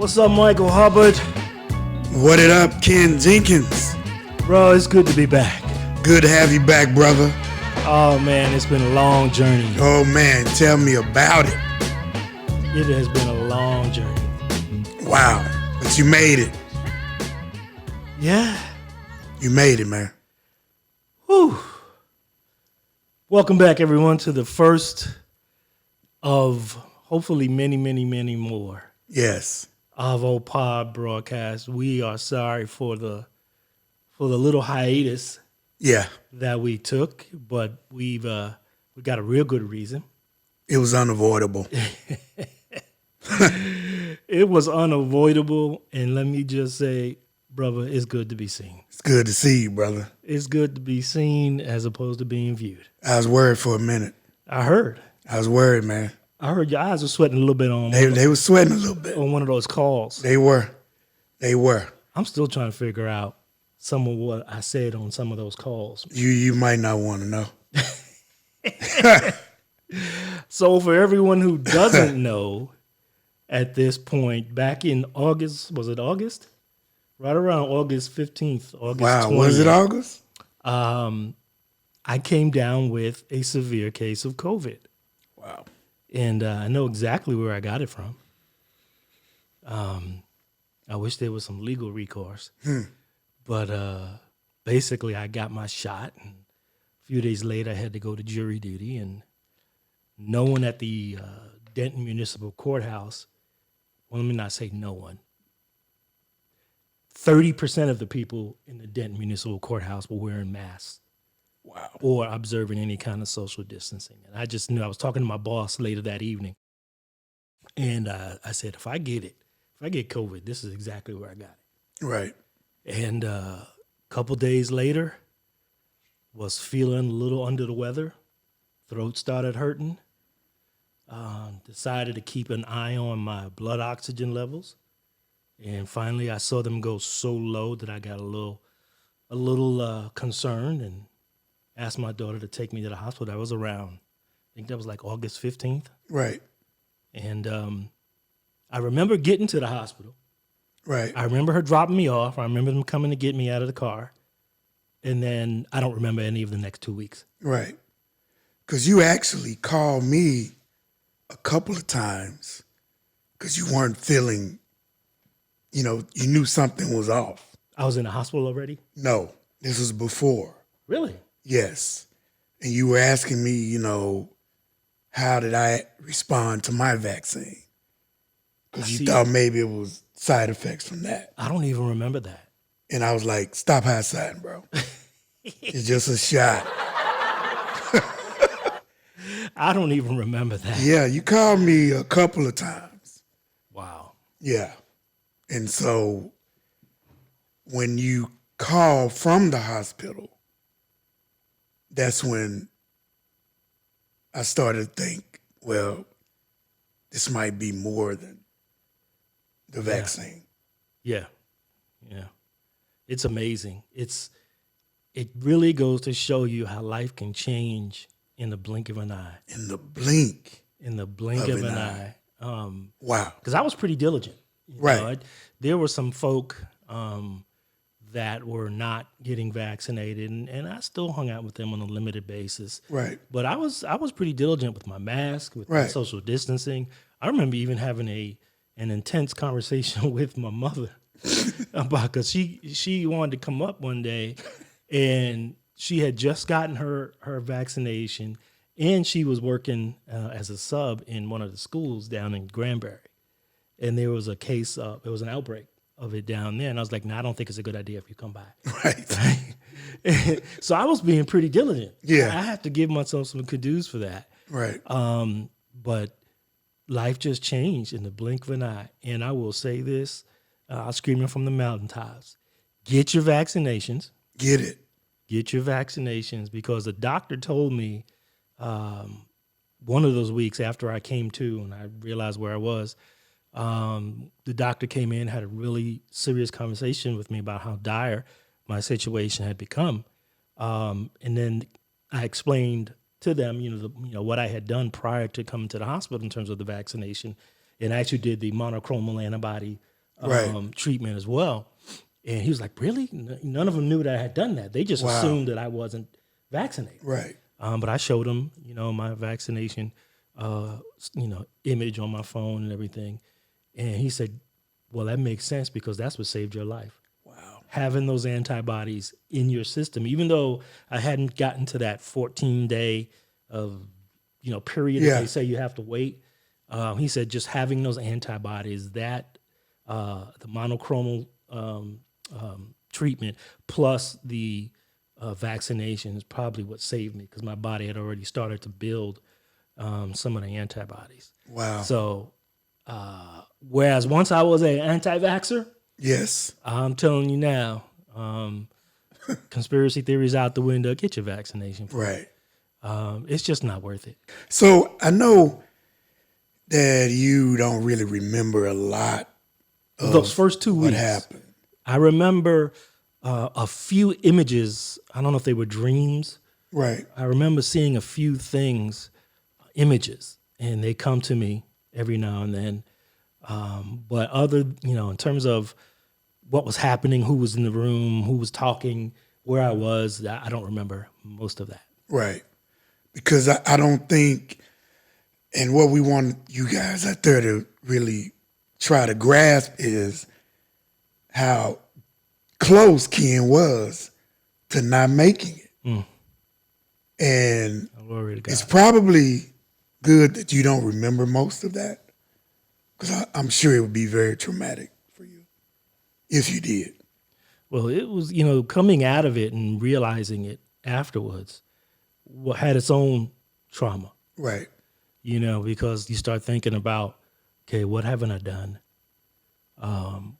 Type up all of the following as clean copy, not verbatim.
What's up, Michael Hubbard? What it up, Ken Jenkins? Bro, it's good to be back. Good to have you back, brother. Oh, man, it's been a long journey. Oh, man, tell me about it. It has been a long journey. Wow, but you made it. Yeah. You made it, man. Whew. Welcome back, everyone, to the first of hopefully many, many, many more Yes. of OPOD broadcasts. We are sorry for the little hiatus Yeah. that we took, but we got a real good reason. It was unavoidable. It was unavoidable, and let me just say, brother, it's good to be seen. It's good to see you, brother. It's good to be seen as opposed to being viewed. I was worried for a minute. I heard man. I heard your eyes were sweating a little bit on They were sweating a little bit. on one of those calls. They were. I'm still trying to figure out some of what I said on some of those calls. You might not want to know. So for everyone who doesn't know, at this point, back in August, was it August? Right around August 15th, August Wow, 20th. was it August? I came down with a severe case of COVID. Wow. And I know exactly where I got it from. I wish there was some legal recourse. But basically, I got my shot. And a few days later, I had to go to jury duty. And no one at the Denton Municipal Courthouse, well, let me not say no one. 30% of the people in the Denton Municipal Courthouse were wearing masks. Wow. Or observing any kind of social distancing. And I just knew, I was talking to my boss later that evening. And I said, if I get COVID, this is exactly where I got it. Right. And a couple days later, was feeling a little under the weather. Throat started hurting. Decided to keep an eye on my blood oxygen levels. And finally, I saw them go so low that I got a little concerned and asked my daughter to take me to the hospital. That was around, I think that was like August 15th. Right. And I remember getting to the hospital. Right. I remember her dropping me off. I remember them coming to get me out of the car. And then I don't remember any of the next 2 weeks. Right. Because you actually called me a couple of times because you weren't feeling, you knew something was off. I was in the hospital already? No, this was before. Really? Yes. And you were asking me, how did I respond to my vaccine? Because you thought maybe it was side effects from that. I don't even remember that. And I was like, stop high-siding, bro. It's just a shot. I don't even remember that. Yeah, you called me a couple of times. Wow. Yeah. And so when you call from the hospital, that's when I started to think, well, this might be more than the vaccine. Yeah. It's amazing. It really goes to show you how life can change in the blink of an eye. In the blink. In the blink of an eye. Wow. Because I was pretty diligent. Right. There were some folk that were not getting vaccinated, and I still hung out with them on a limited basis. Right. But I was pretty diligent with my mask, with my social distancing. I remember even having an intense conversation with my mother about, because she wanted to come up one day, and she had just gotten her vaccination, and she was working as a sub in one of the schools down in Granbury. And there was a case, it was an outbreak of it down there. And I was like, I don't think it's a good idea if you come by. Right. So I was being pretty diligent. Yeah. I have to give myself some kudos for that. Right. But life just changed in the blink of an eye. And I will say this, I'm screaming from the mountaintops. Get your vaccinations. Get it. Get your vaccinations, because the doctor told me one of those weeks after I came to and I realized where I was, the doctor came in, had a really serious conversation with me about how dire my situation had become. And then I explained to them, what I had done prior to coming to the hospital in terms of the vaccination, and I actually did the monoclonal antibody Right. treatment as well. And he was like, really? None of them knew that I had done that. They just Wow. assumed that I wasn't vaccinated. Right. But I showed him, my vaccination, image on my phone and everything. And he said, well, that makes sense because that's what saved your life. Wow. Having those antibodies in your system, even though I hadn't gotten to that 14-day of, period that they say you have to wait. He said just having those antibodies, that the monoclonal treatment plus the vaccination is probably what saved me because my body had already started to build some of the antibodies. Wow. So, whereas once I was an anti-vaxxer, yes, I'm telling you now, conspiracy theories out the window. Get your vaccination. Right. It's just not worth it. So I know that you don't really remember a lot of Those first 2 weeks. what happened. I remember a few images. I don't know if they were dreams. Right. I remember seeing a few things, images, and they come to me every now and then. But in terms of what was happening, who was in the room, who was talking, where I was, I don't remember most of that. Right. Because I don't think, and what we want you guys out there to really try to grasp is how close Ken was to not making it. And Glory to God. it's probably good that you don't remember most of that because I'm sure it would be very traumatic for you if you did. Well, it was, coming out of it and realizing it afterwards had its own trauma. Right. Because you start thinking about, okay, what haven't I done?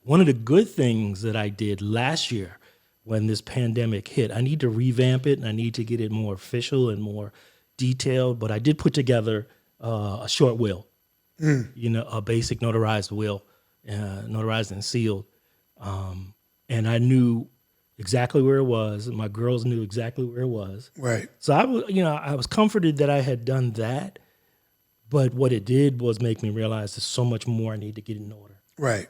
One of the good things that I did last year when this pandemic hit, I need to revamp it and I need to get it more official and more detailed, but I did put together a short will, a basic notarized will, notarized and sealed. And I knew exactly where it was. And my girls knew exactly where it was. Right. So I was comforted that I had done that. But what it did was make me realize there's so much more I need to get in order. Right.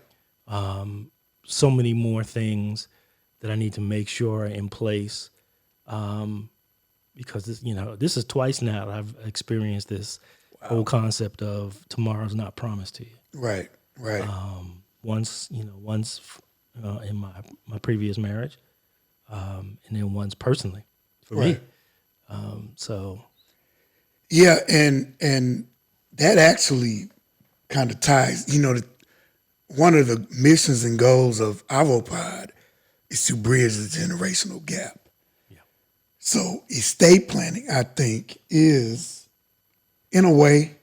So many more things that I need to make sure are in place. Because this is twice now that I've experienced this whole concept of tomorrow's not promised to you. Right. Right. Once in my previous marriage, and then once personally for me. So. Yeah, and that actually kind of ties, one of the missions and goals of Avopod is to bridge the generational gap. Yeah. So estate planning, I think, is, in a way,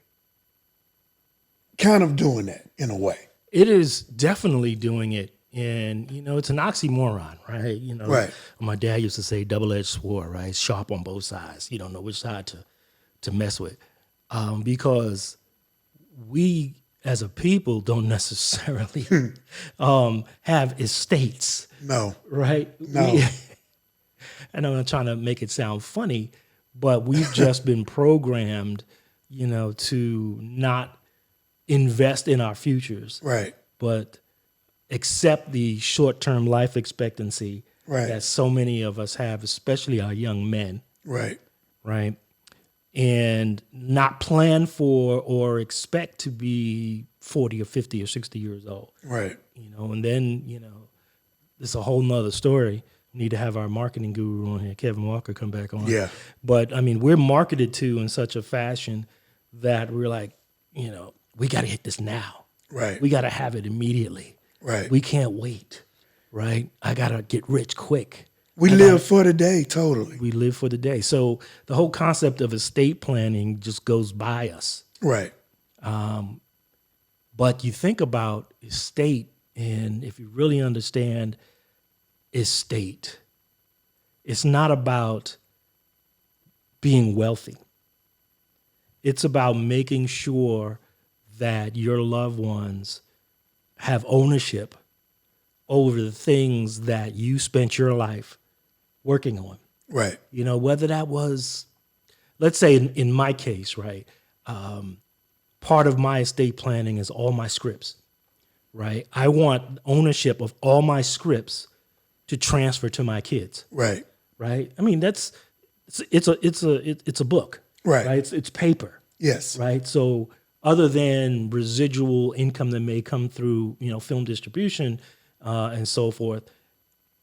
kind of doing that in a way. It is definitely doing it. And, it's an oxymoron, right? Right. My dad used to say double-edged sword, right? Sharp on both sides. You don't know which side to mess with. Because we as a people don't necessarily have estates. No. Right? No. I know I'm trying to make it sound funny, but we've just been programmed, to not invest in our futures. Right. But accept the short-term life expectancy that so many of us have, especially our young men. Right. Right. And not plan for or expect to be 40 or 50 or 60 years old. Right. And then, it's a whole nother story. We need to have our marketing guru on here, Kevin Walker, come back on. Yeah. But we're marketed to in such a fashion that we're like, we got to hit this now. Right. We got to have it immediately. Right. We can't wait. Right. I got to get rich quick. We live for the day, totally. We live for the day. So the whole concept of estate planning just goes by us. Right. But you think about estate, and if you really understand estate, it's not about being wealthy. It's about making sure that your loved ones have ownership over the things that you spent your life working on. Right. Whether that was, let's say in my case, right, part of my estate planning is all my scripts. right? I want ownership of all my scripts to transfer to my kids, Right. right? I mean, it's a book, Right. It's paper, Yes. right? So other than residual income that may come through, film distribution and so forth,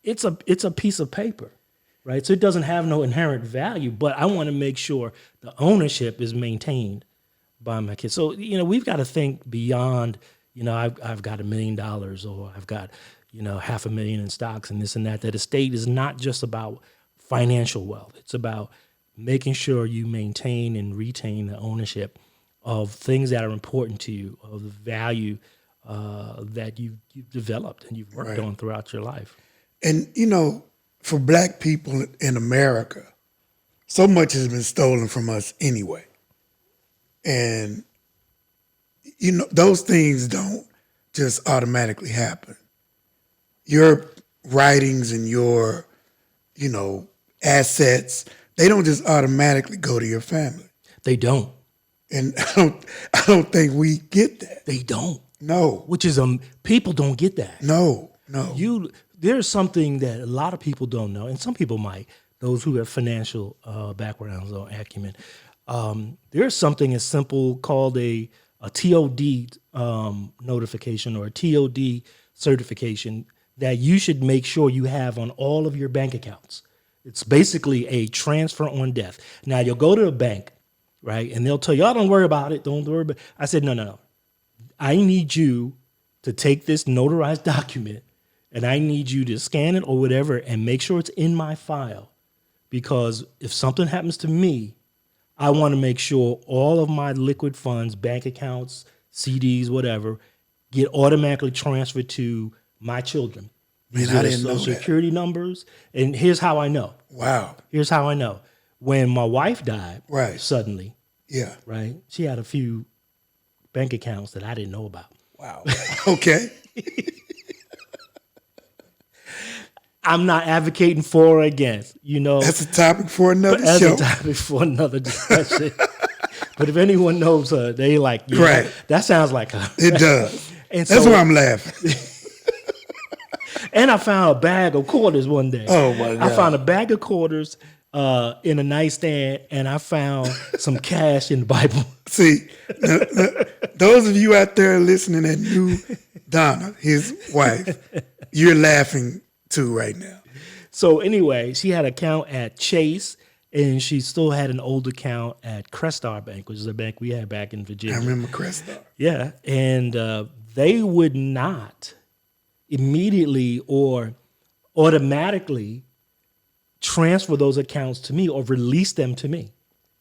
it's a piece of paper, right? So it doesn't have no inherent value, but I want to make sure the ownership is maintained by my kids. So we've got to think beyond. I've got $1 million, or I've got $500,000 in stocks and this and that. That estate is not just about financial wealth. It's about making sure you maintain and retain the ownership of things that are important to you, of the value that you've developed and you've worked on throughout your life. And, for Black people in America, so much has been stolen from us anyway. And, those things don't just automatically happen. Your writings and your, assets, they don't just automatically go to your family. They don't. And I don't think we get that. They don't. No. Which is people don't get that. No. There's something that a lot of people don't know, and some people might, those who have financial backgrounds or acumen. There's something as simple called a TOD notification or a TOD certification that you should make sure you have on all of your bank accounts. It's basically a transfer on death. Now, you'll go to a bank, right, and they'll tell you, don't worry about it. Don't worry about it. I said, no. I need you to take this notarized document and I need you to scan it or whatever and make sure it's in my file. Because if something happens to me, I want to make sure all of my liquid funds, bank accounts, CDs, whatever, get automatically transferred to my children. These Man, are I their didn't know social that. security numbers. And here's how I know. Wow. Here's how I know. When my wife died Right. suddenly, Yeah. right, she had a few bank accounts that I didn't know about. Wow. Okay. I'm not advocating for or against, That's a topic for another That's show. a topic for another discussion. But if anyone knows her, they like, Right. that sounds like her. It does. And That's so- why I'm laughing. And I found a bag of quarters one day. Oh, my God. I found a bag of quarters in a nightstand, and I found some cash in the Bible. See, those of you out there listening that knew Donna, his wife, you're laughing too right now. So anyway, she had an account at Chase, and she still had an old account at Crestar Bank, which is a bank we had back in Virginia. I remember Crestar. Yeah, and they would not immediately or automatically transfer those accounts to me or release them to me,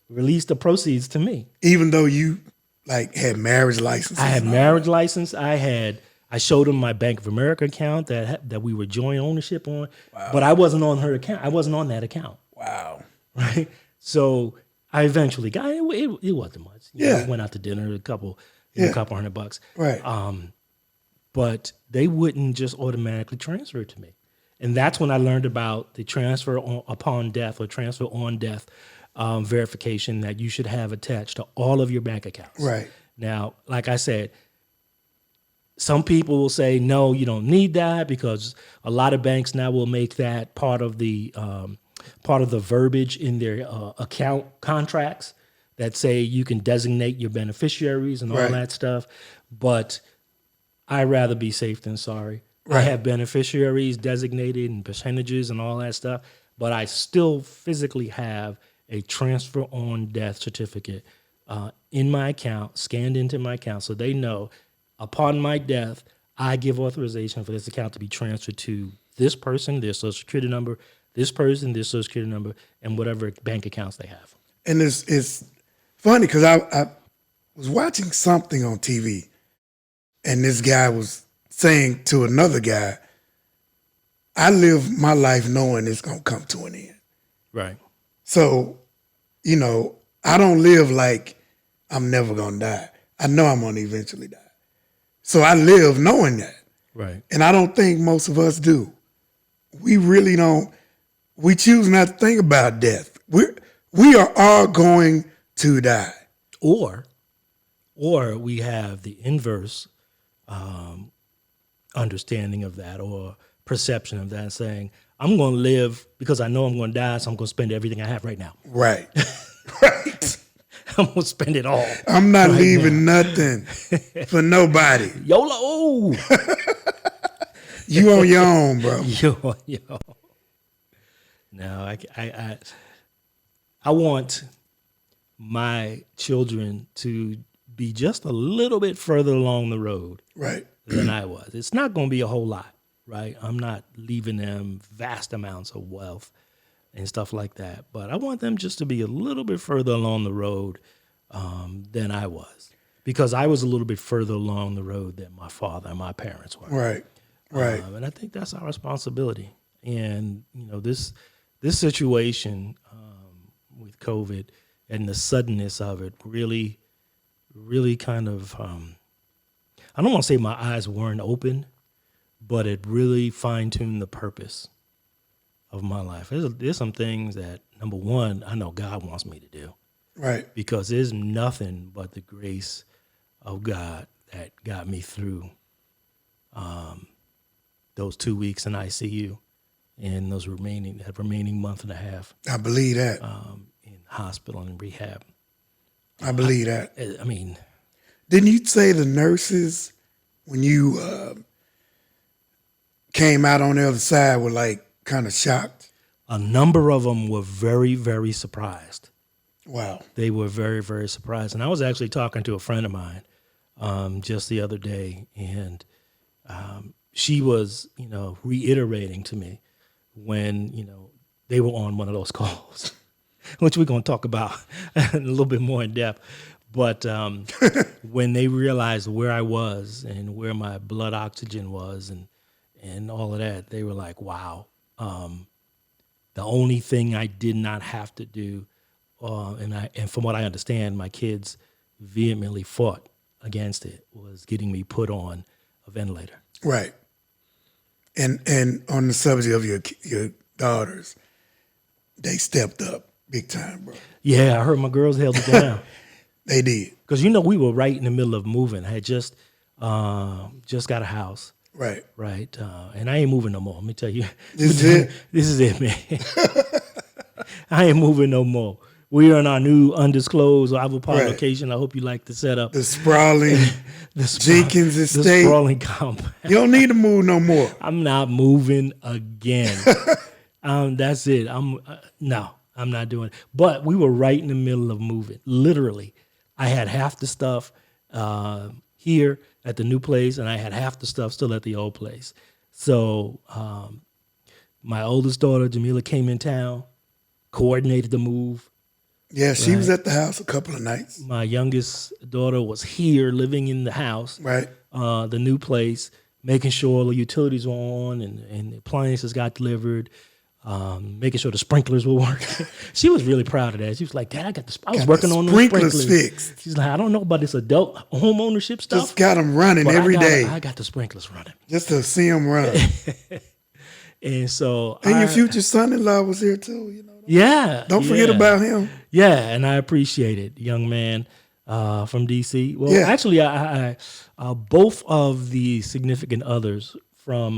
release the proceeds to me. Even though you had marriage licenses. I had and all marriage license. I showed them my Bank of America account that we were joint ownership on, but I wasn't on her account. I wasn't on that account. that. Wow. Right. So I eventually got it. It wasn't much. Yeah. We went out to dinner, a couple Yeah. $100. Right. But they wouldn't just automatically transfer it to me. And that's when I learned about the transfer upon death or transfer on death verification that you should have attached to all of your bank accounts. Right. Now, like I said, some people will say, no, you don't need that because a lot of banks now will make that part of the verbiage in their account contracts that say you can designate your beneficiaries and all Right. that stuff. But I'd rather be safe than sorry. I Right. have beneficiaries designated and percentages and all that stuff, but I still physically have a transfer on death certificate in my account, scanned into my account, so they know upon my death, I give authorization for this account to be transferred to this person, their social security number, this person, their social security number, and whatever bank accounts they have. And it's funny because I was watching something on TV, and this guy was saying to another guy, I live my life knowing it's going to come to an end. Right. So, I don't live like I'm never going to die. I know I'm going to eventually die. So I live knowing that. Right. And I don't think most of us do. We really don't. We choose not to think about death. We are all going to die. Or we have the inverse understanding of that or perception of that, saying, I'm going to live because I know I'm going to die, so I'm going to spend everything I have right now. Right. Right. I'm going to spend it all. I'm not right leaving now. nothing for nobody. YOLO. You on your own, bro. Yo. No, I want my children to be just a little bit further along the road Right. than I was. It's not going to be a whole lot, right? I'm not leaving them vast amounts of wealth and stuff like that, but I want them just to be a little bit further along the road than I was, because I was a little bit further along the road than my father and my parents were. Right. Right. And I think that's our responsibility. And this situation with COVID and the suddenness of it really kind of, I don't want to say my eyes weren't open, but it really fine-tuned the purpose of my life. There's some things that, number one, I know God wants me to do. Right. Because there's nothing but the grace of God that got me through those 2 weeks in ICU and that remaining month and a half I believe that. in hospital and rehab. I believe that. I mean, Didn't you say the nurses, when you came out on the other side, were like kind of shocked? a number of them were very, very surprised. Wow. They were very, very surprised. And I was actually talking to a friend of mine just the other day, and she was, reiterating to me when, they were on one of those calls, which we're going to talk about a little bit more in depth. But when they realized where I was and where my blood oxygen was and all of that, they were like, wow. The only thing I did not have to do, and from what I understand, my kids vehemently fought against it, was getting me put on a ventilator. Right. And on the subject of your daughters, they stepped up big time, bro. Yeah, I heard my girls held it down. They did. Because, we were right in the middle of moving. I had just got a house. Right. Right. And I ain't moving no more. Let me tell you. This is it? This is it, man. I ain't moving no more. We are in our new undisclosed Avapar Right. location. I hope you like the setup. The sprawling Jenkins The estate. sprawling compound. You don't need to move no more. I'm not moving again. That's it. I'm not doing it. But we were right in the middle of moving. Literally, I had half the stuff here at the new place, and I had half the stuff still at the old place. So my oldest daughter, Jamila, came in town, coordinated the move. Yeah, she was at the house a couple of nights. My youngest daughter was here living in the house, Right. the new place, making sure all the utilities were on and the appliances got delivered, making sure the sprinklers were working. She was really proud of that. She was like, Dad, I was working on the sprinklers fixed. She's like, I don't know about this adult home ownership stuff. Just got them running but every day. I got the sprinklers running. Just to see them run. And so And your future son-in-law was here too, Yeah. Don't forget about him. Yeah, and I appreciate it, young man from DC. Well, Yeah. actually, I both of the significant others for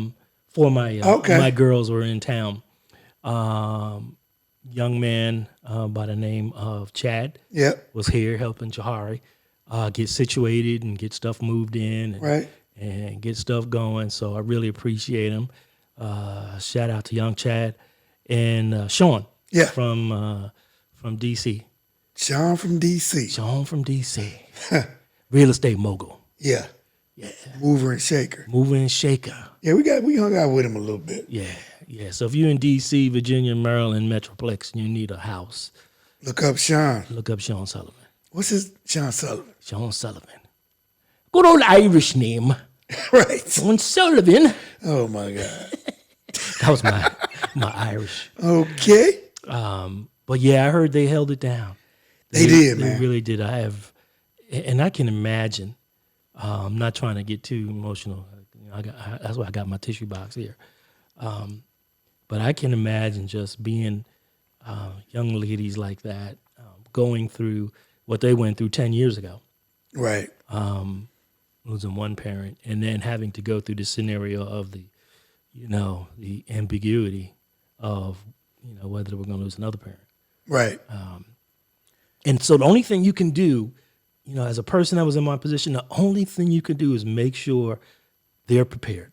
my girls were in town. Young man by the name of Chad Yep. was here helping Jahari get situated and get stuff moved in Right. and get stuff going. So I really appreciate him. Shout out to young Chad and Sean. Yeah. From DC. Sean from DC. Sean from DC. Real estate mogul. Yeah. Yeah. Mover and shaker. Mover and shaker. Yeah, we hung out with him a little bit. Yeah. So if you're in DC, Virginia, Maryland, Metroplex, and you need a house, Look up Sean. look up Sean Sullivan. What's his Sean Sullivan? Sean Sullivan. Good old Irish name. Right. Sean Sullivan. Oh my God. That was my Irish. Okay. But yeah, I heard they held it down. They did, They man. really did. And I can imagine. I'm not trying to get too emotional. That's why I got my tissue box here. But I can imagine just being young ladies like that, going through what they went through 10 years ago. Right. losing one parent, and then having to go through the scenario of the ambiguity of, whether we're going to lose another parent. Right. And so the only thing you can do, as a person that was in my position, the only thing you can do is make sure they're prepared.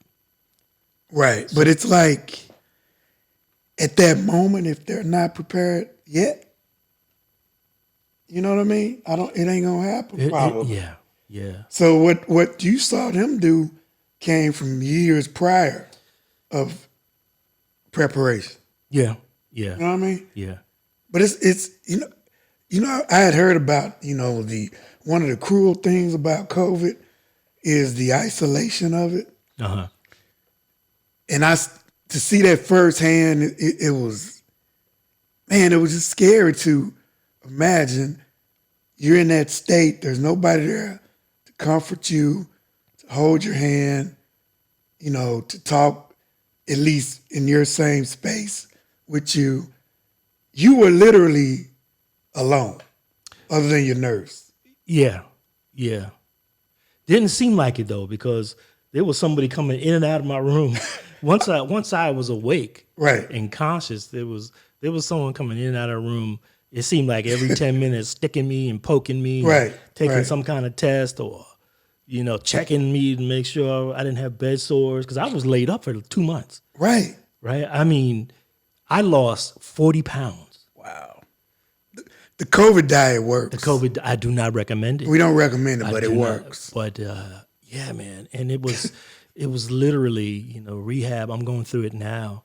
Right. But it's like at that moment, if they're not prepared yet, you know what I mean? It ain't gonna happen probably. Yeah. So what you saw them do came from years prior of preparation. Yeah. You know what I mean? Yeah. But it's I had heard about, the one of the cruel things about COVID is the isolation of it. Uh-huh. And to see that firsthand, it was just scary to imagine you're in that state. There's nobody there to comfort you, to hold your hand, to talk, at least in your same space with you. You were literally alone, other than your nurse. Yeah. Didn't seem like it though, because there was somebody coming in and out of my room. Once I was awake, right, and conscious, there was someone coming in and out of the room. It seemed like every 10 minutes, sticking me and poking me, right, taking some kind of test, or checking me to make sure I didn't have bed sores, because I was laid up for 2 months. Right. I mean, I lost 40 pounds. Wow. The COVID diet works. I do not recommend it. We don't recommend it, but it works. But yeah, man, and it was literally rehab. I'm going through it now.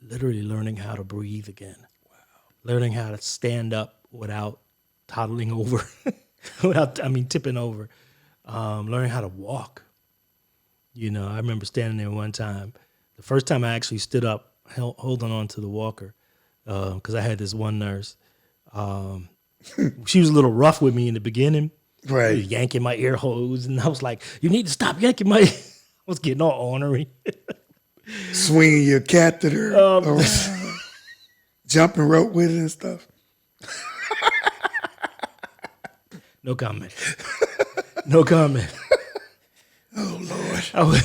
Literally learning how to breathe again. Wow. Learning how to stand up without toddling over, tipping over. Learning how to walk. I remember standing there one time. The first time I actually stood up, holding on to the walker, because I had this one nurse. She was a little rough with me in the beginning. Right. Yanking my ear hose, and I was like, "You need to stop yanking my." I was getting all ornery. Swinging your catheter around, jumping rope with it and stuff. No comment. No comment. Oh Lord!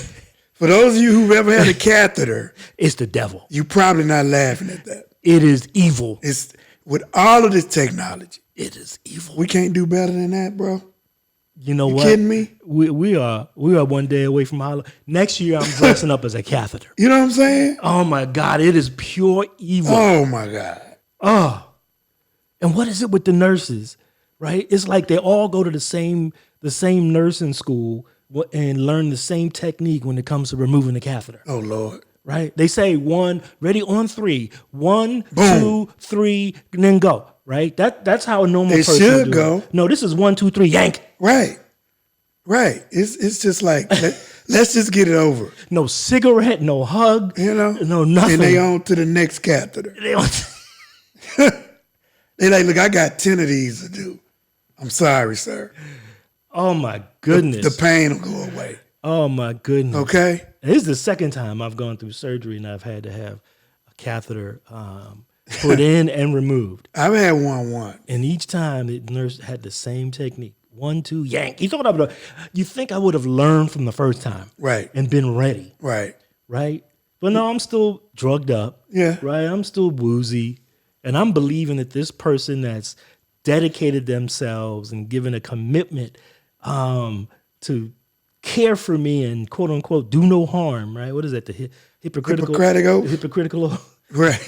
For those of you who've ever had a catheter, it's the devil. You're probably not laughing at that. It is evil. It's with all of this technology. It is evil. We can't do better than that, bro. You know what? Kidding me? We are one day away from Halloween. Next year, I'm dressing up as a catheter. You know what I'm saying? Oh my God! It is pure evil. Oh my God! Oh, and what is it with the nurses? Right? It's like they all go to the same nursing school and learn the same technique when it comes to removing the catheter. Oh Lord! Right? They say ready on 3, 1, Boom. 2, 3, and then go. Right? That's how a normal person should do go. It. No, this is 1, 2, 3, yank. Right. It's just like let's just get it over. No cigarette, no hug, no nothing. And they on to the next catheter. They like, look, I got 10 of these to do. I'm sorry, sir. Oh my goodness. The pain will go away. Oh my goodness. Okay. This is the second time I've gone through surgery and I've had to have a catheter put in and removed. I've had one. And each time the nurse had the same technique. 1, 2, yank. You think I would have learned from the first time. Right. And been ready. Right. But no, I'm still drugged up. Yeah. Right. I'm still woozy. And I'm believing that this person that's dedicated themselves and given a commitment to care for me and quote unquote do no harm, right? What is that? The hypocritical oath? Hypocritical oath. Right.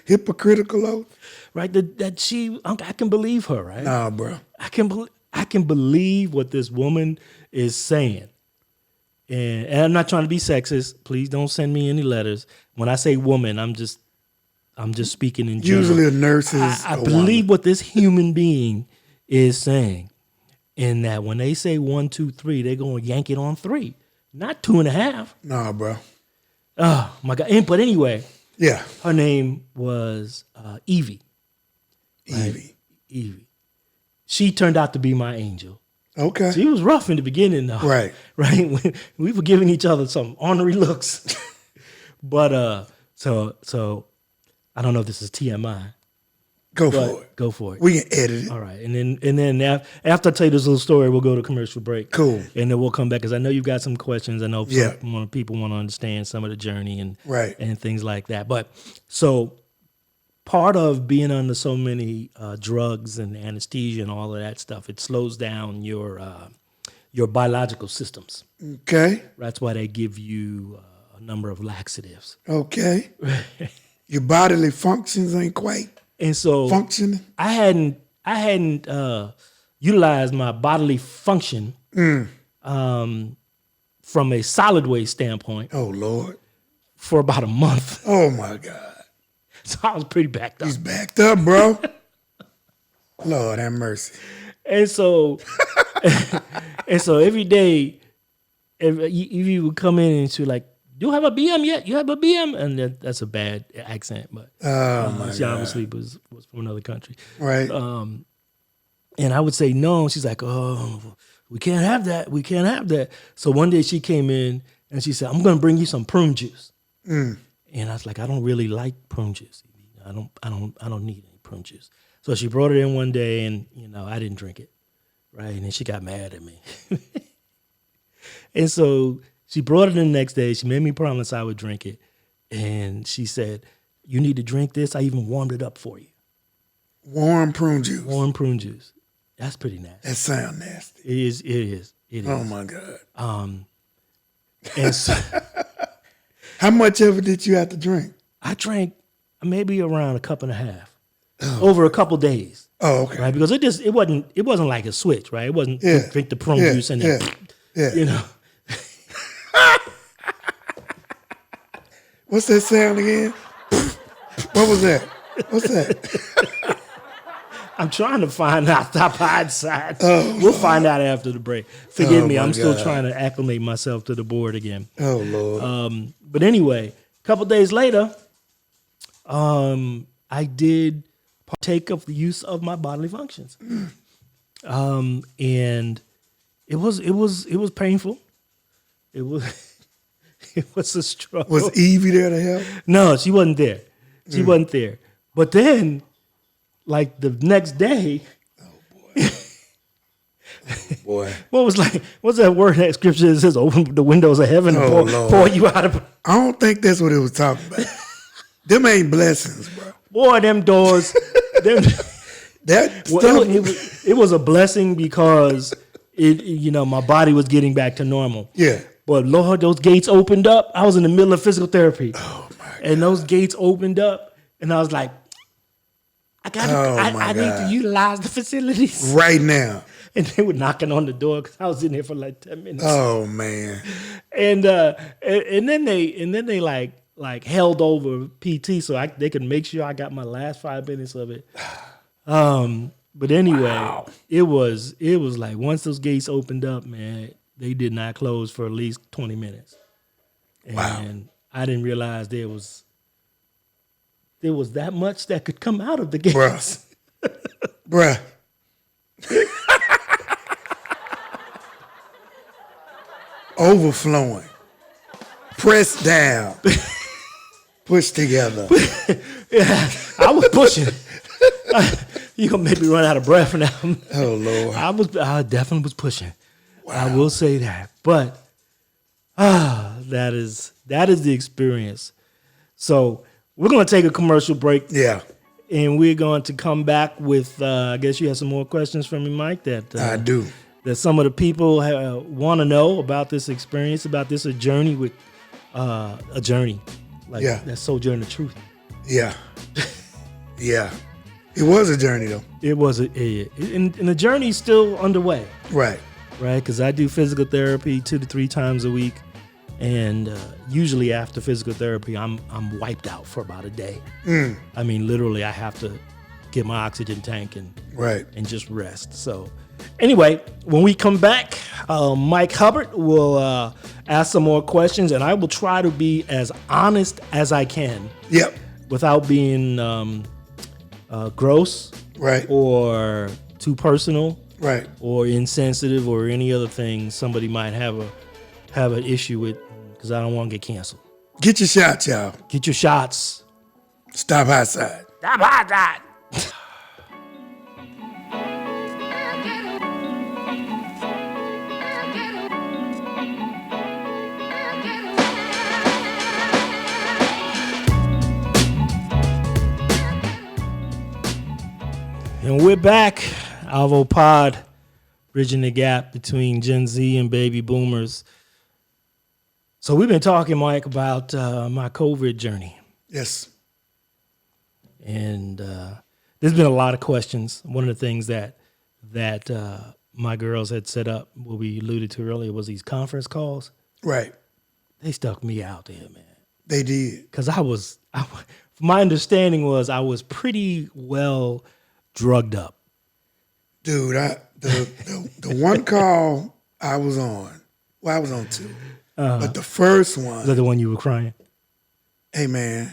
Hypocritical oath. Right. That I can believe her, right? Nah, bro. I can believe what this woman is saying. And I'm not trying to be sexist. Please don't send me any letters. When I say woman, I'm just speaking in general. Usually a nurse is I believe what this human being is saying. In that when they say 1, 2, 3, they're going to yank it on 3, not 2.5. Nah, bro. Oh my God. But anyway, yeah, her name was Evie. Evie. Evie. She turned out to be my angel. Okay. She was rough in the beginning, though. Right. Right. We were giving each other some ornery looks. But so I don't know if this is TMI. Go for it. Go for it. We can edit it. All right, and then after I tell you this little story, we'll go to commercial break. Cool. And then we'll come back because I know you've got some questions. I know Yeah. people want to understand some of the journey and Right. and things like that. But so part of being under so many drugs and anesthesia and all of that stuff, it slows down your biological systems. Okay. That's why they give you a number of laxatives. Okay. Your bodily functions ain't quite And so functioning. I hadn't utilized my bodily function from a solid waste standpoint Oh, Lord. for about a month. Oh, my God. So I was pretty backed up. He's backed up, bro. Lord have mercy. And so every day, if you would come in and she was like, "Do you have a BM yet? You have a BM?" And that's a bad accent, but she obviously was from another country. Right. And I would say no. And she's like, "Oh, we can't have that. We can't have that." So one day she came in and she said, "I'm going to bring you some prune juice." And I was like, "I don't really like prune juice. I don't need any prune juice." So she brought it in one day, and I didn't drink it, right? And then she got mad at me. And so she brought it in the next day. She made me promise I would drink it, and she said, "You need to drink this. I even warmed it up for you." Warm prune juice. Warm prune juice. That's pretty nasty. That sound nasty. It is. It is. It is. Oh, my God. And so How much of it did you have to drink? I drank maybe around a cup and a half over a couple days. Oh, okay. Right, because it wasn't like a switch, right? It wasn't drink the prune juice and then, What's that sound again? What was that? What's that? I'm trying to find out the side. We'll find out after the break. Forgive me, I'm still trying to acclimate myself to the board again. Oh, Lord. But anyway, a couple days later, I did partake of the use of my bodily functions, and it was painful. It was a struggle. Was Evie there to help? No, she wasn't there. She wasn't there. But then, like the next day, Boy. what's that word, that scripture that says, "Open the windows of heaven and pour you out of." I don't think that's what it was talking about. Them ain't blessings, bro. Boy, them doors. That Well, stuff. it was a blessing because my body was getting back to normal. Yeah. But Lord, those gates opened up. I was in the middle of physical therapy. Oh, my God. And those gates opened up, and I was like, I need to utilize the facilities. Right now. And they were knocking on the door because I was in there for like 10 minutes. Oh, man. And then they like held over PT so they could make sure I got my last 5 minutes of it. But anyway, it was like once those gates opened up, man, they did not close for at least 20 minutes. And I didn't realize there was that much that could come out of the gates. Bruh. Overflowing. Pressed down. Pushed together. Yeah, I was pushing. You gonna make me run out of breath now. Oh, Lord. I definitely was pushing. Wow. I will say that. But that is the experience. So we're gonna take a commercial break. Yeah. And we're going to come back with I guess you have some more questions for me, Mike, that I do. That some of the people want to know about this experience, about this journey with a journey. That sojourn the truth. Yeah. Yeah. It was a journey, though. It was and the journey's still underway. Right. Right, because I do physical therapy 2 to 3 times a week, and usually after physical therapy, I'm wiped out for about a day. I mean, literally, I have to get my oxygen tank and just rest. So, anyway, when we come back, Mike Hubbard will ask some more questions, and I will try to be as honest as I can. Yep. Without being gross, or too personal. Right. Or insensitive or any other thing somebody might have an issue with, because I don't want to get canceled. Get your shots, y'all. Get your shots. Stop outside. Stop outside. we're back. Alvo Pod, bridging the gap between Gen Z and baby boomers. So we've been talking, Mike, about my COVID journey. Yes. And there's been a lot of questions. One of the things that my girls had set up, what we alluded to earlier, was these conference calls. Right. They stuck me out there, man. They did. Because my understanding was I was pretty well drugged up. Dude, the one call I was on, well, I was on two. But the first one. Was that the one you were crying? Hey, man,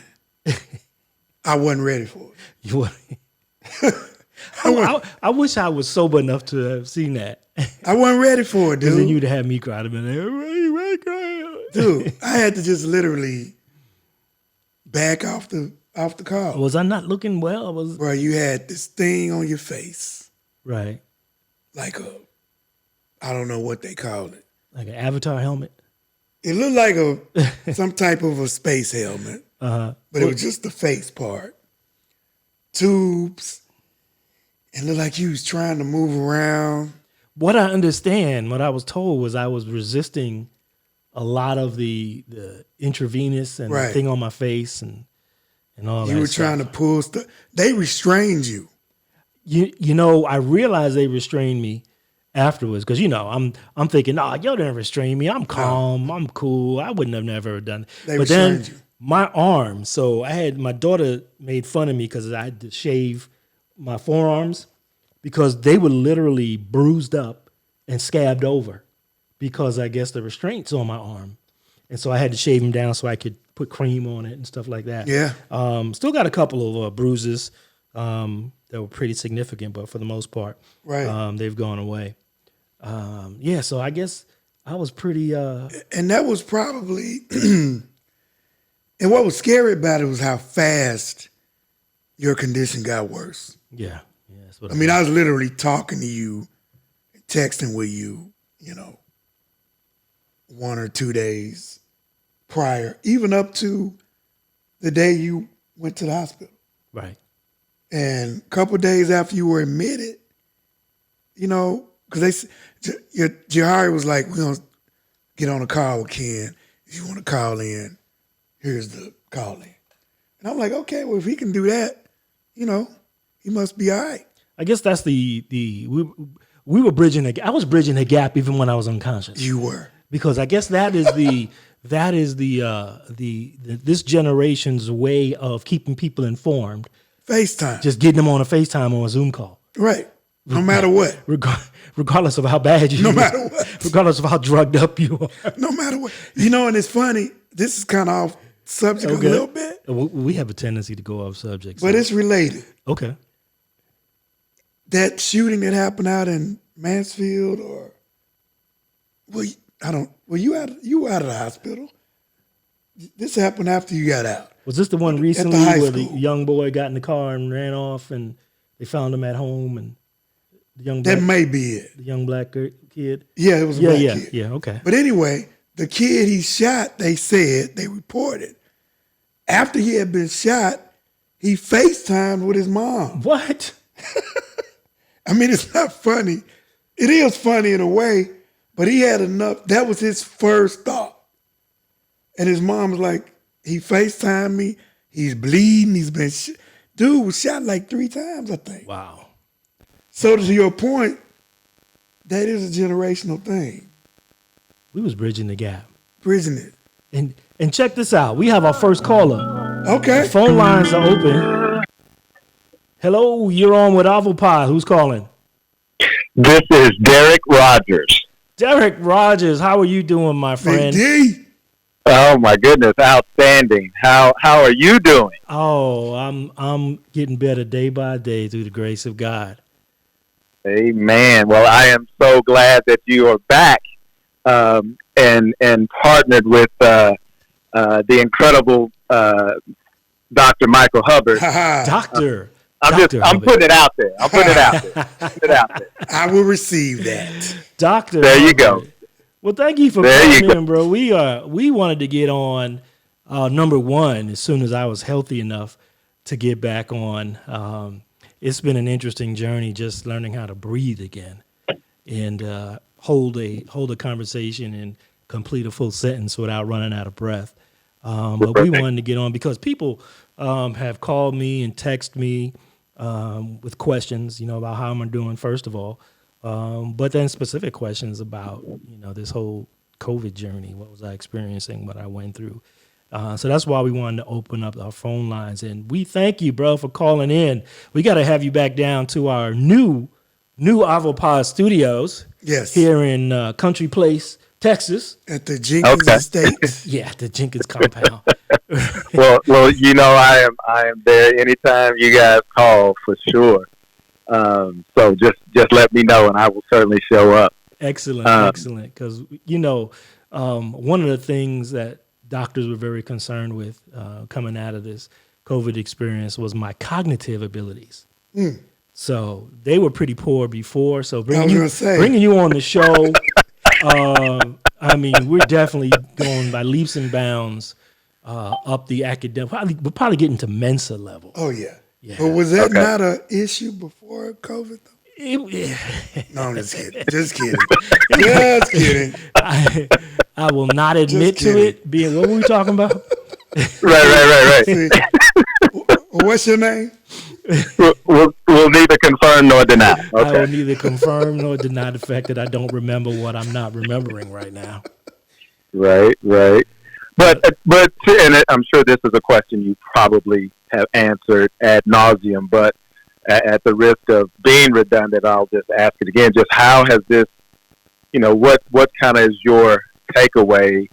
I wasn't ready for it. You were. I wish I was sober enough to have seen that. I wasn't ready for it, dude. Then you'd have had me cry. I'd have been like, dude, I had to just literally back off the call. Was I not looking well? Bro, you had this thing on your face. Right. Like I don't know what they call it. Like an Avatar helmet? It looked like some type of a space helmet. But it was just the face part. Tubes. It looked like you was trying to move around. What I understand, what I was told was I was resisting a lot of the intravenous and the thing on my face and all that. You were trying to pull stuff. They restrained you. You know, I realized they restrained me afterwards because, you know, I'm thinking, y'all didn't restrain me. I'm calm. I'm cool. I wouldn't have never done it. They but then restrained you. My arm, so my daughter made fun of me because I had to shave my forearms because they were literally bruised up and scabbed over because I guess the restraints on my arm. And so I had to shave them down so I could put cream on it and stuff like that. Yeah. Still got a couple of bruises that were pretty significant, but for the most part, they've gone away. So I guess I was pretty... And that was probably... and what was scary about it was how fast your condition got worse. Yeah. That's what I mean, I was literally talking to you, texting with you, 1 or 2 days prior, even up to the day you went to the hospital. Right. And a couple of days after you were admitted, because Jahari was like, we're going to get on a call with Ken. If you want to call in, here's the call in. And I'm like, okay, well, if he can do that, he must be all right. I guess that's we were bridging I was bridging the gap even when I was unconscious. You were. Because I guess that is this generation's way of keeping people informed. FaceTime. Just getting them on a FaceTime or a Zoom call. Right. No matter what. Regardless of how bad you are. No matter what. Regardless of how drugged up you are. No matter what. And it's funny. This is kind of off subject a little bit. We have a tendency to go off subject. But it's related. Okay. That shooting that happened out in Mansfield you out of the hospital. This happened after you got out. Was this the one recently where the young boy got in the car and ran off and they found him at home and the young black, that may be it. The young black kid? Yeah, it was a black kid. Yeah, okay. But anyway, the kid he shot, they reported, after he had been shot, he FaceTimed with his mom. What? I mean, it's not funny. It is funny in a way, but he had enough. That was his first thought. And his mom was like, he FaceTimed me. He's bleeding. He's been dude was shot like 3 times, I think. Wow. So to your point, that is a generational thing. We was bridging the gap. Bridging it. And check this out. We have our first caller. Okay. The phone lines are open. Hello, you're on with Avopod. Who's calling? This is Derek Rogers. Derek Rogers, how are you doing, my friend? Big D. Oh my goodness, outstanding. How are you doing? Oh, I'm getting better day by day through the grace of God. Amen. Well, I am so glad that you are back and partnered with the incredible Dr. Michael Hubbard. Doctor. I'm putting it out there. I will receive that. Doctor. There you go. Well, thank you for coming in, bro. We wanted to get on number one as soon as I was healthy enough to get back on. it's been an interesting journey just learning how to breathe again and hold a conversation and complete a full sentence without running out of breath. But we wanted to get on because people have called me and texted me with questions, about how I'm doing, first of all, but then specific questions about, this whole COVID journey. What was I experiencing? What I went through. So that's why we wanted to open up our phone lines. And we thank you, bro, for calling in. We got to have you back down to our new Avopod Studios. Yes. Here in Country Place, Texas. At the Jenkins Estate. Yeah, the Jenkins compound. well, I am there anytime you guys call for sure. So just let me know, and I will certainly show up. Excellent. Because one of the things that doctors were very concerned with coming out of this COVID experience was my cognitive abilities. So they were pretty poor before. So bringing you on the show, we're definitely going by leaps and bounds up the academic. We're probably getting to Mensa level. Oh yeah. But was that not an issue before COVID though? No, I'm just kidding. Just kidding. I will not admit to it. What were we talking about? Right. See, what's your name? We'll neither confirm nor deny. Okay. I will neither confirm nor deny the fact that I don't remember what I'm not remembering right now. Right. But and I'm sure this is a question you probably have answered ad nauseum, but at the risk of being redundant, I'll just ask it again. Just how has this, what kind of is your takeaway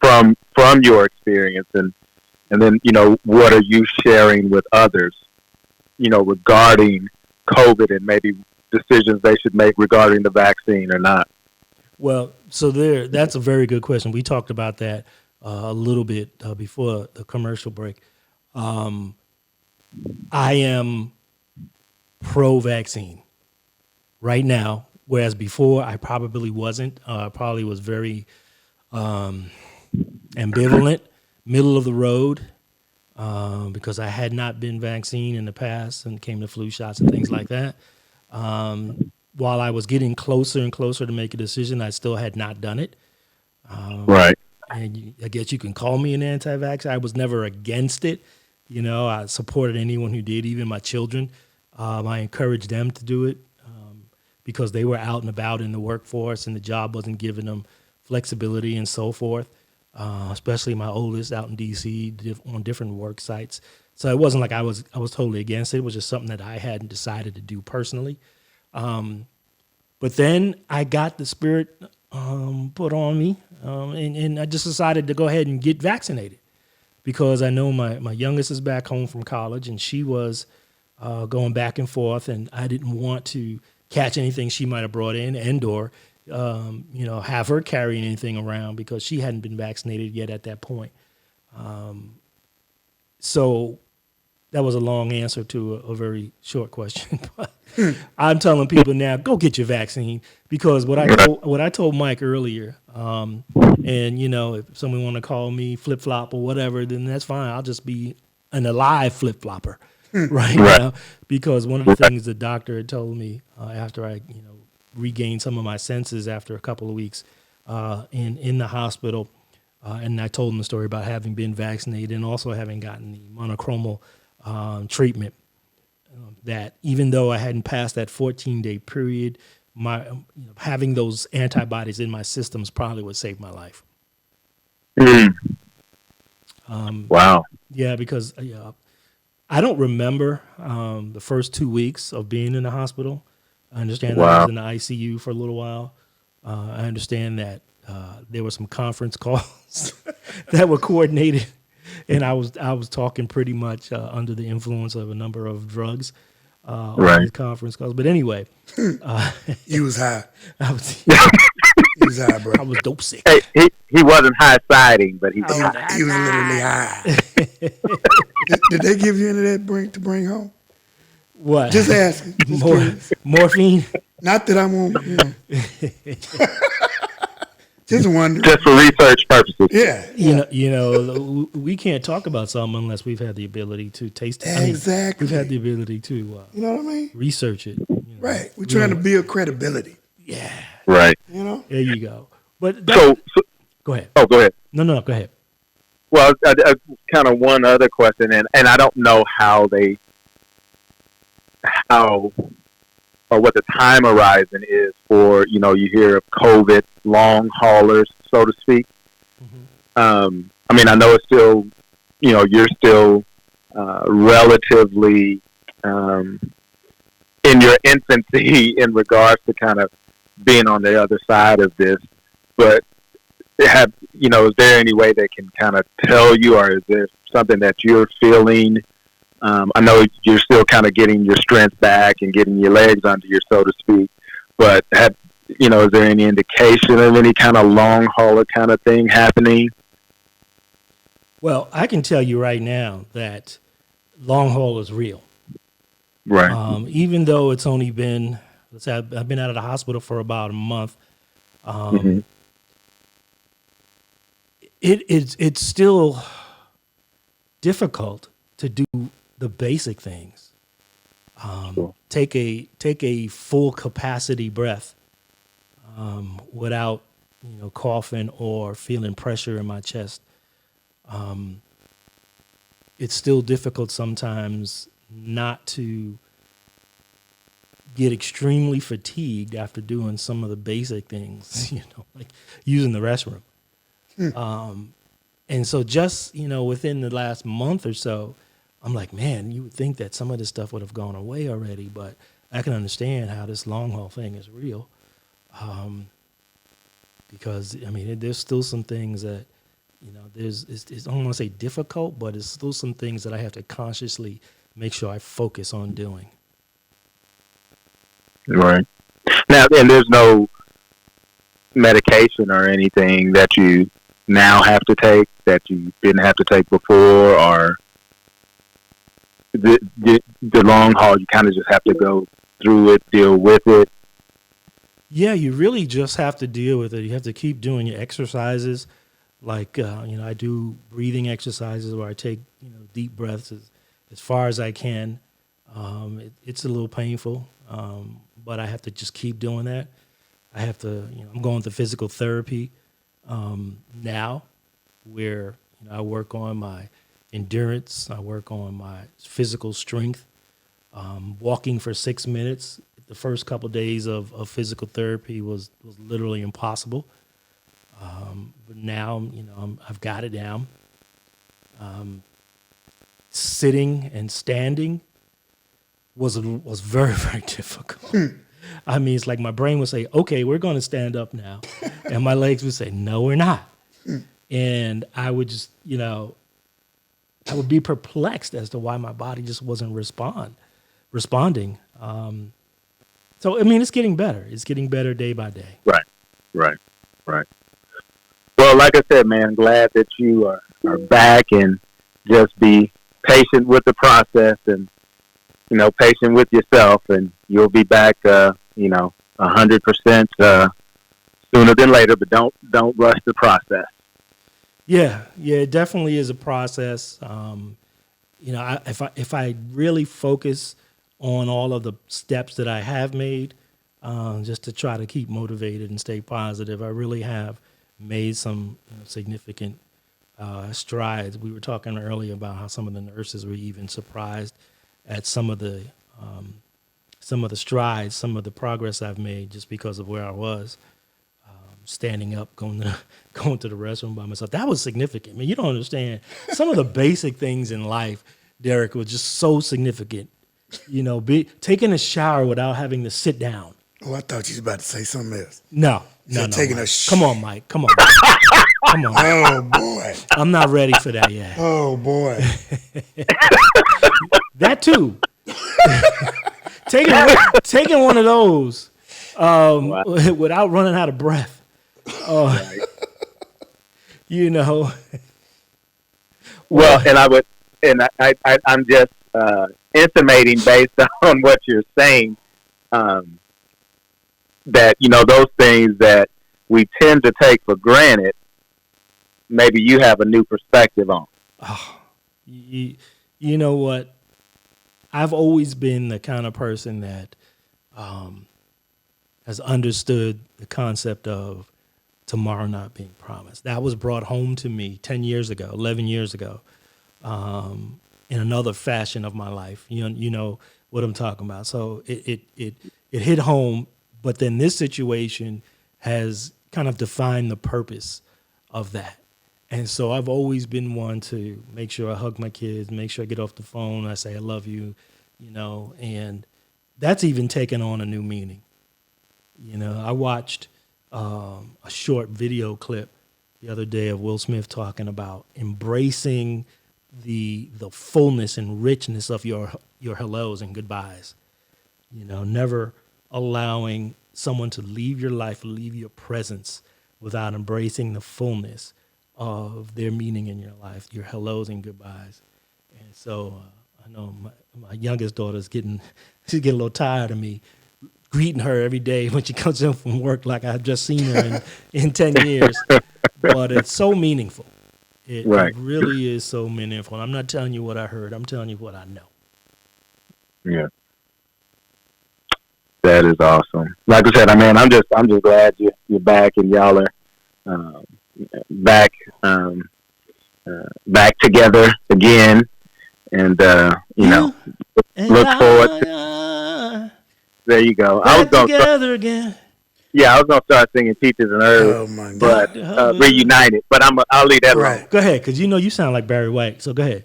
from your experience, and then what are you sharing with others, regarding COVID and maybe decisions they should make regarding the vaccine or not? Well, so that's a very good question. We talked about that a little bit before the commercial break. I am pro-vaccine right now, whereas before I probably wasn't. Probably was very ambivalent, middle of the road, because I had not been vaccinated in the past and came to flu shots and things like that. While I was getting closer and closer to make a decision, I still had not done it. Right. And I guess you can call me an anti-vaxxer. I was never against it. I supported anyone who did, even my children. I encouraged them to do it because they were out and about in the workforce and the job wasn't giving them flexibility and so forth, especially my oldest out in D.C. on different work sites. So it wasn't like I was totally against it. It was just something that I hadn't decided to do personally. But then I got the spirit put on me, and I just decided to go ahead and get vaccinated because I know my youngest is back home from college, and she was going back and forth, and I didn't want to catch anything she might have brought in and/or have her carrying anything around because she hadn't been vaccinated yet at that point. So that was a long answer to a very short question. But I'm telling people now, go get your vaccine because what I told Mike earlier, and if someone want to call me flip flop or whatever, then that's fine. I'll just be an alive flip flopper right now because one of the things the doctor had told me after I regained some of my senses after a couple of weeks in the hospital, and I told him the story about having been vaccinated and also having gotten the monoclonal treatment, that even though I hadn't passed that 14-day period, my having those antibodies in my systems probably would save my life. Wow. Yeah, because I don't remember the first 2 weeks of being in the hospital. I understand that I was in the ICU for a little while. I understand that there were some conference calls that were coordinated, and I was talking pretty much under the influence of a number of drugs on these conference calls. But anyway, you was high. I was, He was high, bro. I was dope sick. Hey, he wasn't high siding, but he was high. He was literally high. Did they give you any of that to bring home? What? Just asking. Just Morphine? Not that I'm on. Just wondering. Just for research purposes. Yeah. You know, we can't talk about something unless we've had the ability to taste it. Exactly. We've had the ability to, you know what I mean? research it. Right. We're trying to build credibility. Yeah. Right. You know? There you go. But So, go ahead. oh, go ahead. No, go ahead. Well, kind of one other question, and I don't know how or what the time horizon is for, you hear of COVID long haulers, so to speak. Mm-hmm. I mean, I know it's still, you're still relatively in your infancy in regards to kind of being on the other side of this, but is there any way they can kind of tell you, or is there something that you're feeling? I know you're still kind of getting your strength back and getting your legs under you, so to speak, but is there any indication of any kind of long hauler kind of thing happening? Well, I can tell you right now that long haul is real. Right. Even though it's only been, let's say I've been out of the hospital for about a month. Mm-hmm. It's still difficult to do the basic things. Sure. Take a full capacity breath without coughing or feeling pressure in my chest. It's still difficult sometimes not to get extremely fatigued after doing some of the basic things, like using the restroom. And so just, within the last month or so, I'm like, man, you would think that some of this stuff would have gone away already, but I can understand how this long haul thing is real. Because, I mean, there's still some things that, I don't want to say difficult, but it's still some things that I have to consciously make sure I focus on doing. Right. Now, and there's no medication or anything that you now have to take that you didn't have to take before, or the long haul, you kind of just have to go through it, deal with it? Yeah, you really just have to deal with it. You have to keep doing your exercises. Like, I do breathing exercises where I take, deep breaths as far as I can. It's a little painful, but I have to just keep doing that. I have to, I'm going to physical therapy now, where I work on my endurance, I work on my physical strength. Walking for 6 minutes, the first couple of days of physical therapy was literally impossible. But now, I've got it down. Sitting and standing was very, very difficult. I mean, it's like my brain would say, okay, we're going to stand up now. And my legs would say, no, we're not. And I would just, I would be perplexed as to why my body just wasn't responding. So, I mean, it's getting better. It's getting better day by day. Right. Well, like I said, man, I'm glad that you are back, and just be patient with the process, and, patient with yourself, and you'll be back, 100% sooner than later, but don't rush the process. Yeah, it definitely is a process. If I really focus on all of the steps that I have made, just to try to keep motivated and stay positive, I really have made some significant strides. We were talking earlier about how some of the nurses were even surprised at some of the strides, some of the progress I've made just because of where I was. Standing up, going to the restroom by myself. That was significant. I mean, you don't understand. Some of the basic things in life, Derek, were just so significant. Taking a shower without having to sit down. Oh, I thought you was about to say something else. No. Taking Mike. a Come on, Mike. Come on. Come on. Oh, boy. I'm not ready for that yet. Oh, boy. That too. Taking one of those Wow. without running out of breath. Right. Well, I'm just intimating based on what you're saying, that those things that we tend to take for granted, maybe you have a new perspective on. Oh, you know what? I've always been the kind of person that has understood the concept of tomorrow not being promised. That was brought home to me 10 years ago, 11 years ago, in another fashion of my life. You know what I'm talking about. So it hit home, but then this situation has kind of defined the purpose of that. And so I've always been one to make sure I hug my kids, make sure I get off the phone, I say I love you, and that's even taken on a new meaning. I watched a short video clip the other day of Will Smith talking about embracing the fullness and richness of your hellos and goodbyes. Never allowing someone to leave your life, leave your presence without embracing the fullness of their meaning in your life, your hellos and goodbyes. And so I know my youngest daughter's getting a little tired of me greeting her every day when she comes in from work like I've just seen her in 10 years. But it's so meaningful. It really is so meaningful. And I'm not telling you what I heard. I'm telling you what I know. Yeah. That is awesome. Like I said, I'm just glad you're back and y'all are back together again, and look forward. There you go. I was going together again. Yeah, I was gonna start singing "Peaches and Herbs," Oh my God. but reunited. But I'll leave that alone. Go ahead, because you sound like Barry White. So go ahead.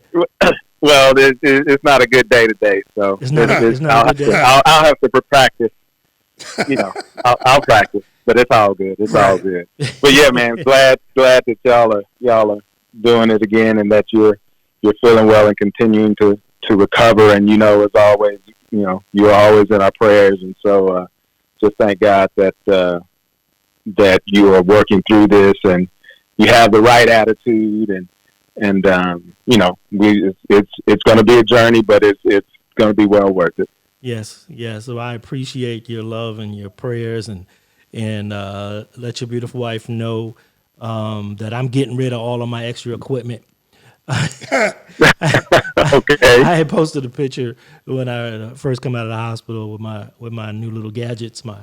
Well, it's not a good day today, so it's not a good day. I'll have to practice. I'll practice, but it's all good. It's all good. But yeah, man, glad that y'all are doing it again, and that you're feeling well and continuing to recover. And as always, you're always in our prayers, and so just thank God that you are working through this, and you have the right attitude, and it's going to be a journey, but it's going to be well worth it. Yes. So I appreciate your love and your prayers, and let your beautiful wife know that I'm getting rid of all of my extra equipment. Okay. I had posted a picture when I first come out of the hospital with my new little gadgets, my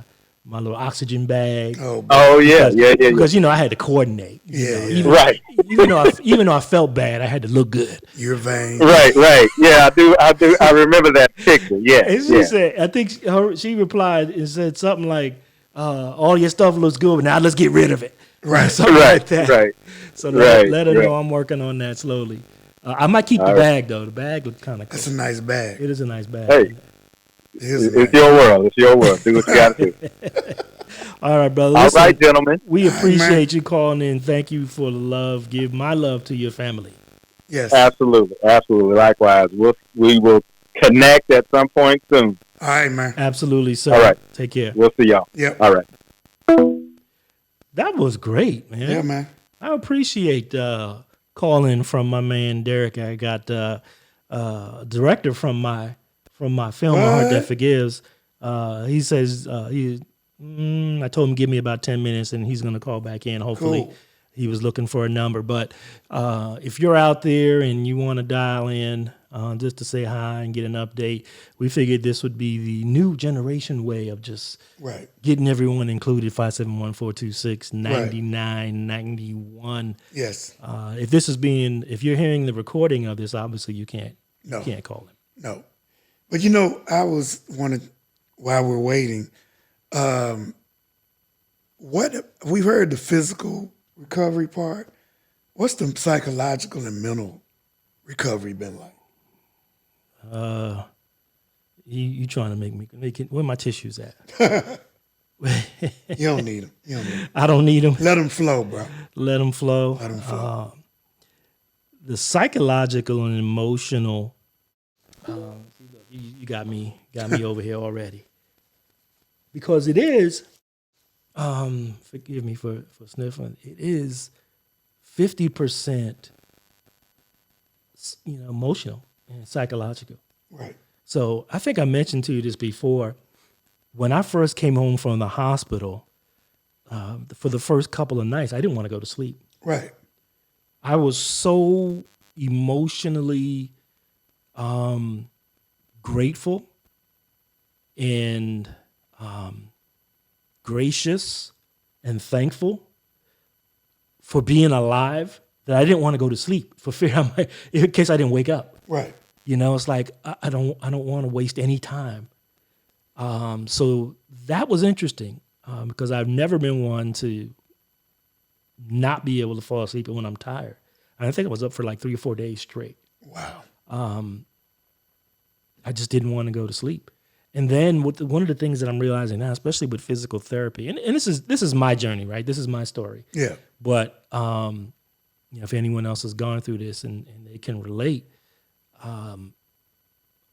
little oxygen bag. Oh yeah. Because I had to coordinate. Even though I felt bad, I had to look good. You're vain. Right. Yeah, I do. I remember that picture. Yeah. And she said, I think she replied and said something like, "All your stuff looks good, but now let's get rid of it." Right. Something like that. Right. So let her know I'm working on that slowly. I might keep the bag though. The bag looks kind of cool. That's a nice bag. It is a nice bag. Hey, it's your world. It's your world. Do what you got to do. All right, brother. All right, gentlemen. We appreciate you calling in. Thank you for the love. Give my love to your family. Yes. Absolutely. Likewise. We will connect at some point soon. All right, man. Absolutely, sir. All right. Take care. We'll see y'all. Yep. All right. That was great, man. Yeah, man. I appreciate calling from my man Derek. I got director from my film, My Heart That Forgives. He says I told him give me about 10 minutes and he's going to call back in. Hopefully. Cool. He was looking for a number. But if you're out there and you want to dial in just to say hi and get an update, we figured this would be the new generation way of just getting everyone included. 571-426-9991. Yes. If you're hearing the recording of this, obviously you can't call him. No. But I was while we're waiting, we've heard the physical recovery part. What's the psychological and mental recovery been like? You trying to make it? Where my tissues at? You don't need them. I don't need them. Let them flow, bro. Let them flow. Let them flow. The psychological and emotional. You got me over here already. Because it is. Forgive me for sniffling. It is 50%, emotional and psychological. Right. So I think I mentioned to you this before. When I first came home from the hospital, for the first couple of nights, I didn't want to go to sleep. Right. I was so emotionally grateful and gracious and thankful for being alive that I didn't want to go to sleep for fear in case I didn't wake up. Right. It's like I don't want to waste any time. So that was interesting because I've never been one to not be able to fall asleep when I'm tired. And I think I was up for like 3 or 4 days straight. Wow. I just didn't want to go to sleep. And then one of the things that I'm realizing now, especially with physical therapy, and this is my journey, right? This is my story. Yeah. But if anyone else has gone through this and they can relate, I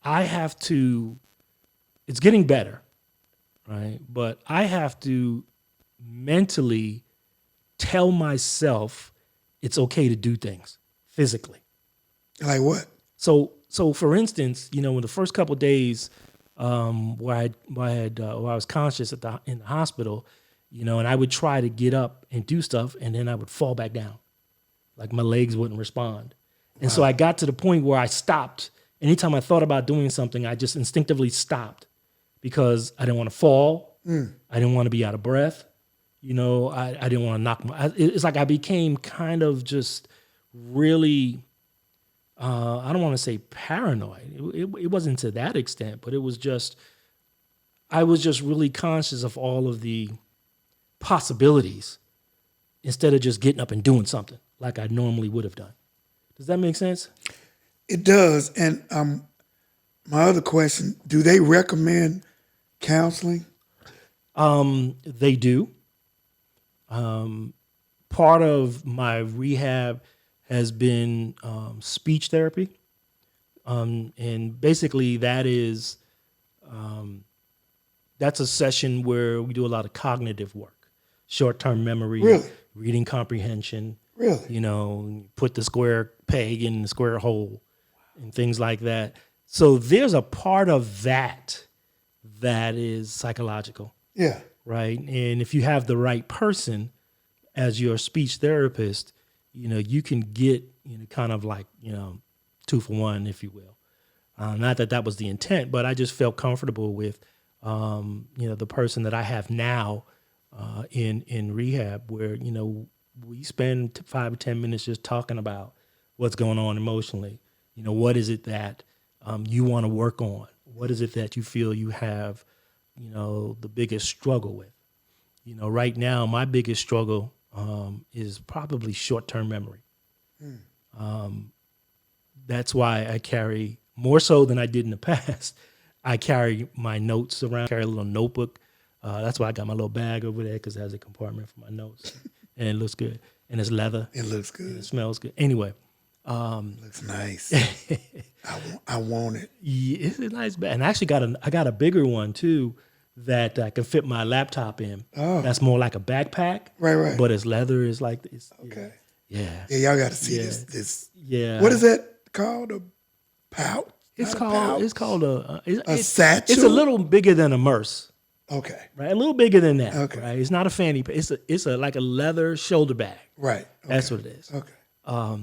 have to. It's getting better, right? But I have to mentally tell myself it's okay to do things physically. Like what? So for instance, in the first couple of days where I was conscious in the hospital, and I would try to get up and do stuff, and then I would fall back down, like my legs wouldn't respond. And so I got to the point where I stopped. Anytime I thought about doing something, I just instinctively stopped because I didn't want to fall. I didn't want to be out of breath. I didn't want to knock it's like I became kind of just really. I don't want to say paranoid. It wasn't to that extent, but it was just, I was just really conscious of all of the possibilities instead of just getting up and doing something like I normally would have done. Does that make sense? It does. And my other question, do they recommend counseling? They do. Part of my rehab has been speech therapy. And basically that's a session where we do a lot of cognitive work, short-term memory, Really? reading comprehension, Really? put the square peg in the square hole and things like that. So there's a part of that is psychological. Yeah. Right. And if you have the right person as your speech therapist, you can get, kind of like, 2 for 1, if you will. Not that was the intent, but I just felt comfortable with, the person that I have now in rehab where, we spend 5 or 10 minutes just talking about what's going on emotionally. What is it that you want to work on? What is it that you feel you have, the biggest struggle with? Right now, my biggest struggle is probably short-term memory. That's why I carry, more so than I did in the past, I carry my notes around, carry a little notebook. That's why I got my little bag over there because it has a compartment for my notes. And it looks good. And it's leather. It looks good. It smells good. Anyway. Looks nice. I want it. Yeah, it's a nice bag. And I actually I got a bigger one too that I can fit my laptop in. Oh. That's more like a backpack. Right. But it's leather. It's like this. Okay. Yeah. Yeah, y'all got to see this. Yeah. What is that called? A pouch? It's Not a pouch? called a satchel? It's a little bigger than a Merce. Okay. Right. A little bigger than that. Okay. Right. It's not a fanny pack. It's a like a leather shoulder bag. Right. Okay. That's what it is. Okay.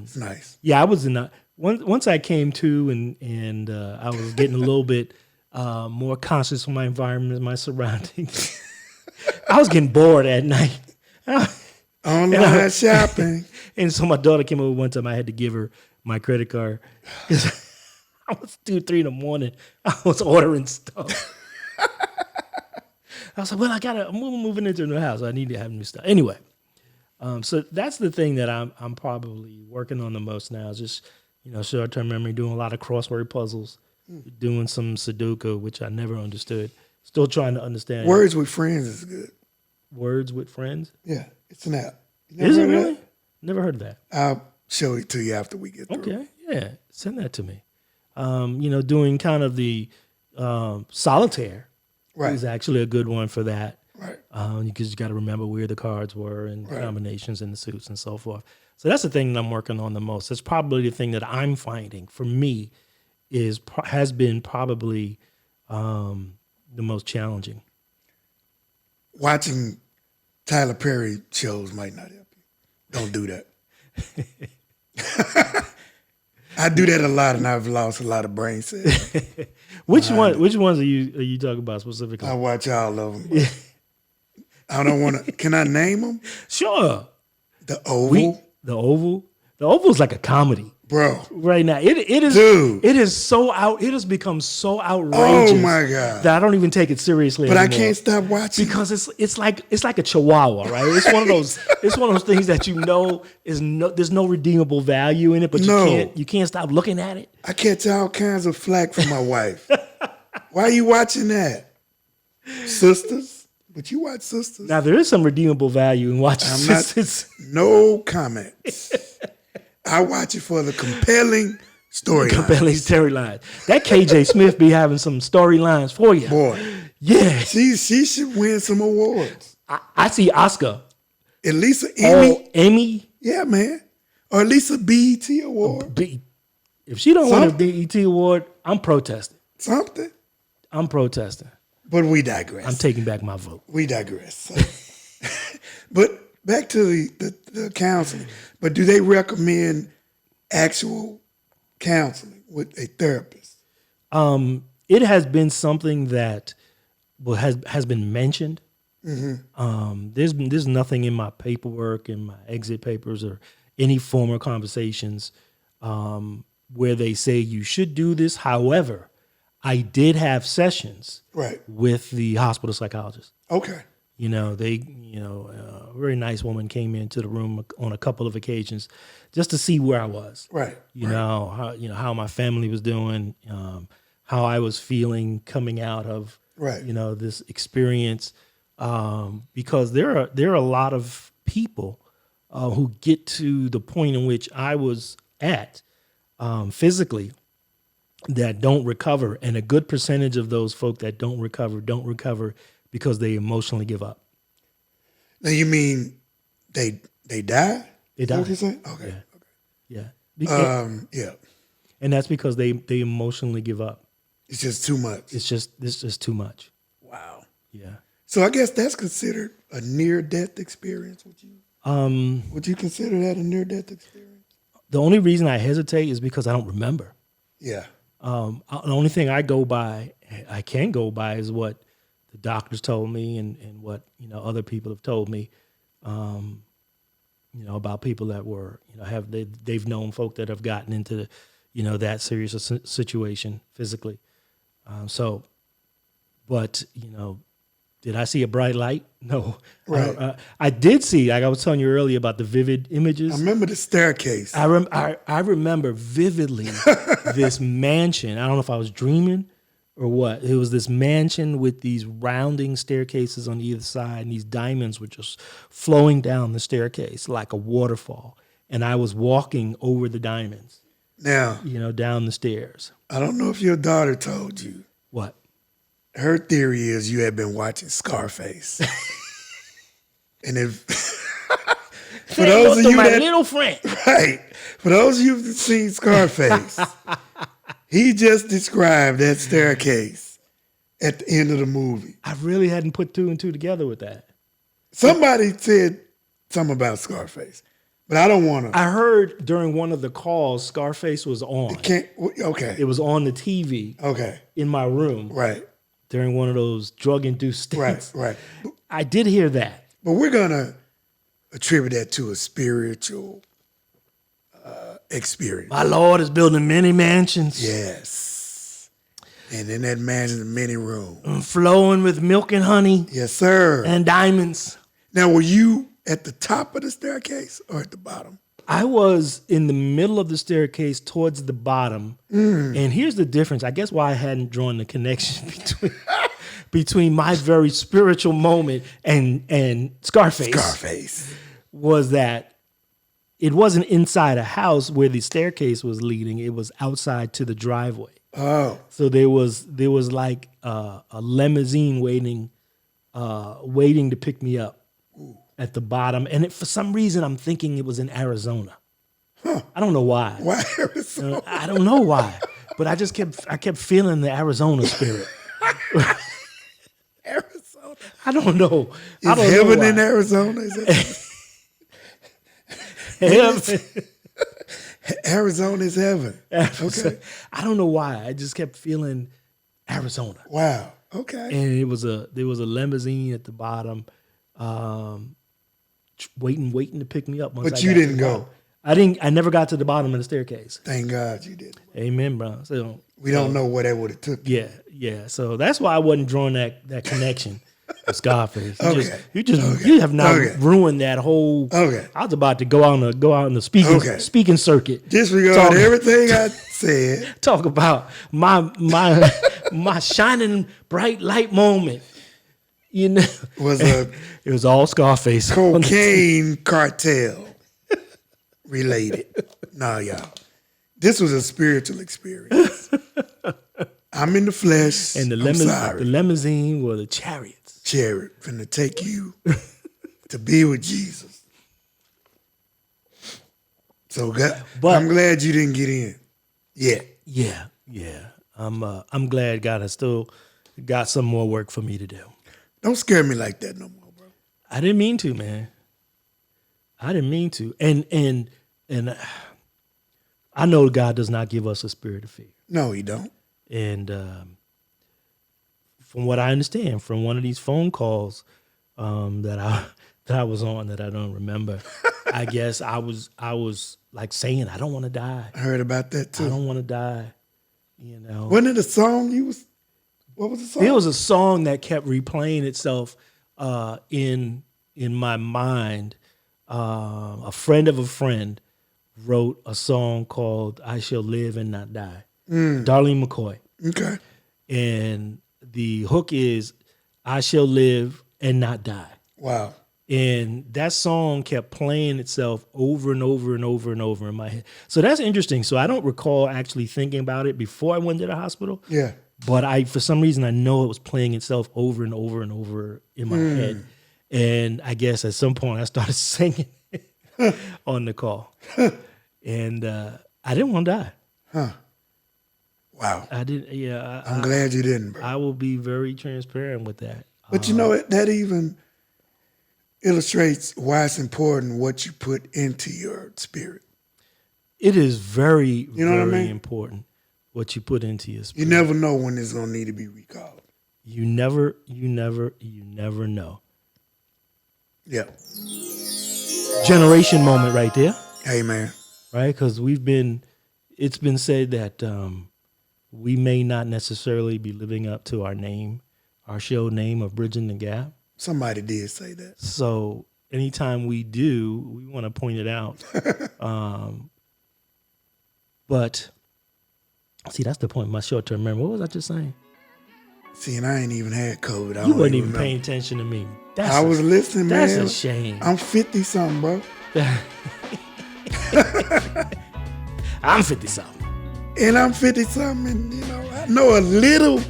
It's nice. Yeah, I was once I came to and I was getting a little bit more conscious of my environment, my surroundings. I was getting bored at night. Online shopping. And so my daughter came over one time. I had to give her my credit card because I was 2, 3 in the morning. I was ordering stuff. I was like, well, I'm moving into a new house. I need to have new stuff. Anyway, so that's the thing that I'm probably working on the most now is just, short-term memory, doing a lot of crossword puzzles, doing some Sudoku, which I never understood. Still trying to understand. Words with Friends is good. Words with Friends? Yeah, it's an app. Is it really? Never heard of that. I'll show it to you after we get through. Okay, yeah, send that to me. Doing kind of the solitaire is actually a good one for that. Right. Because you got to remember where the cards were and the combinations and the suits and so forth. So that's the thing that I'm working on the most. That's probably the thing that I'm finding for me has been probably the most challenging. Watching Tyler Perry shows might not help you. Don't do that. I do that a lot, and I've lost a lot of brain cells. Which ones are you talking about specifically? I watch all of them. I don't want to. Can I name them? Sure. The Oval. The Oval. The Oval is like a comedy. Bro. Right now. It is Dude. It is so it has become so outrageous. Oh my God. That I don't even take it seriously But anymore. I can't stop watching. Because it's like a chihuahua, right? It's one of those things that there's no redeemable value in it, but you can't stop looking at it. I catch all kinds of flack from my wife. Why are you watching that? Sisters? But you watch Sisters. Now there is some redeemable value in watching Sisters. No comments. I watch it for the compelling storyline. Compelling storyline. That KJ Smith be having some storylines for you. Boy. Yeah. She should win some awards. I see Oscar. At least an Emmy. Oh, Emmy. Yeah, man. Or at least a BET award. If she don't win a BET award, I'm protesting. Something. I'm protesting. But we digress. I'm taking back my vote. We digress. But back to the counseling. But do they recommend actual counseling with a therapist? It has been something that has been mentioned. Mm-hmm. There's nothing in my paperwork, in my exit papers, or any former conversations where they say you should do this. However, I did have sessions with the hospital psychologist. Okay. A very nice woman came into the room on a couple of occasions just to see where I was. Right. How my family was doing, how I was feeling coming out of, this experience. Because there are a lot of people who get to the point in which I was at physically that don't recover. And a good percentage of those folk that don't recover because they emotionally give up. Now you mean they die? They die. Is that what you're saying? Okay. Yeah. Yeah. And that's because they emotionally give up. It's just too much. It's just too much. Wow. Yeah. So I guess that's considered a near-death experience. Would you consider that a near-death experience? The only reason I hesitate is because I don't remember. Yeah. The only thing I can go by is what the doctors told me and what other people have told me. About people that were they've known folk that have gotten into that serious a situation physically. But did I see a bright light? No. Right. I did see, like I was telling you earlier about the vivid images. I remember the staircase. I remember vividly this mansion. I don't know if I was dreaming or what. It was this mansion with these rounding staircases on either side, and these diamonds were just flowing down the staircase like a waterfall. And I was walking over the diamonds. Now, down the stairs. I don't know if your daughter told you. What? Her theory is you had been watching Scarface. And if for those of you my little friend. Right. For those of you who've seen Scarface, he just described that staircase at the end of the movie. I really hadn't put two and two together with that. Somebody said something about Scarface, but I don't want to. I heard during one of the calls, Scarface was on. Okay. It was on the TV. Okay. In my room. Right. During one of those drug-induced states. Right. I did hear that. But we're going to attribute that to a spiritual experience. My Lord is building many mansions. Yes. And in that mansion, many rooms. Flowing with milk and honey. Yes, sir. And diamonds. Now, were you at the top of the staircase or at the bottom? I was in the middle of the staircase towards the bottom. And here's the difference. I guess why I hadn't drawn the connection between my very spiritual moment and Scarface was that it wasn't inside a house where the staircase was leading. It was outside to the driveway. Oh. So there was like a limousine waiting to pick me up. At the bottom, and for some reason, I'm thinking it was in Arizona. Huh. I don't know why. Why Arizona? I don't know why, but I kept feeling the Arizona spirit. Arizona. I don't know. I Is don't heaven know in why. Arizona? Heaven. Arizona is heaven. Okay. I don't know why. I just kept feeling Arizona. Wow. Okay. And there was a limousine at the bottom, waiting to pick me up. Once But I you got to didn't the go. bottom. I never got to the bottom of the staircase. Thank God you did. Amen, bro. So We don't know where that would have took you. yeah. So that's why I wasn't drawing that connection with Scarface. Okay. You have now Okay. ruined that whole. Okay. I was about to go out on the speaking circuit. Disregard everything I said. Talk about my my shining bright light moment. You know, Was it was all Scarface. cocaine cartel related. No, y'all. This was a spiritual experience. I'm in the flesh. And the sorry. limousine were the chariots. Chariot finna take you to be with Jesus. So I'm glad you didn't get in. Yeah. Yeah. I'm glad God has still got some more work for me to do. Don't scare me like that no more, bro. I didn't mean to, man. I didn't mean to. And I know God does not give us a spirit of fear. No, he don't. And from what I understand, from one of these phone calls that I was on that I don't remember, I guess I was like saying, I don't want to die. I heard about that I too. don't want to die. You know, Wasn't it a song you was? What was the song? it was a song that kept replaying itself in my mind. A friend of a friend wrote a song called "I Shall Live and Not Die." Darlene McCoy. Okay. And the hook is I shall live and not die. Wow. And that song kept playing itself over and over and over and over in my head. So that's interesting. So I don't recall actually thinking about it before I went to the hospital. Yeah. But for some reason, I know it was playing itself over and over and over in my head. And I guess at some point I started singing on the call. And I didn't want to die. Huh. Wow. I didn't. Yeah. I'm glad you didn't, bro. I will be very transparent with that. But you know, that even illustrates why it's important what you put into your spirit. It is very, You know what I very mean? important what you put into your You spirit. never know when it's gonna need to be recalled. You never know. Yeah. Generation moment right there, Hey, man. right? Because it's been said that we may not necessarily be living up to our name, our show name of Bridging the Gap. Somebody did say that. So anytime we do, we want to point it out. But see, that's the point. My short-term memory. What was I just saying? See, and I ain't even had COVID. You wasn't even paying attention to me. I was listening, man. That's a shame. I'm 50-something, bro. I'm 50-something. And I'm 50-something, and, you know, I know a little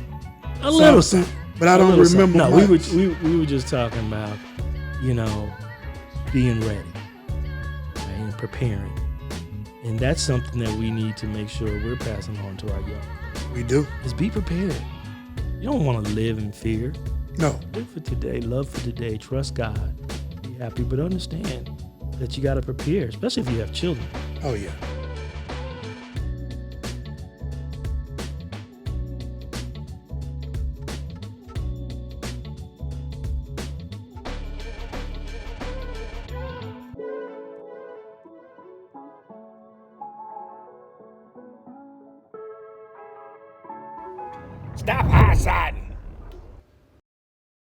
something, but I don't remember No, much. we were just talking about, you know, being ready, right, and preparing. And that's something that we need to make sure we're passing on to our young. We do. Is be prepared. You don't want to live in fear. No. Live for today, love for today, trust God, be happy, but understand that you got to prepare, especially if you have children. Oh, yeah. Stop high-siding.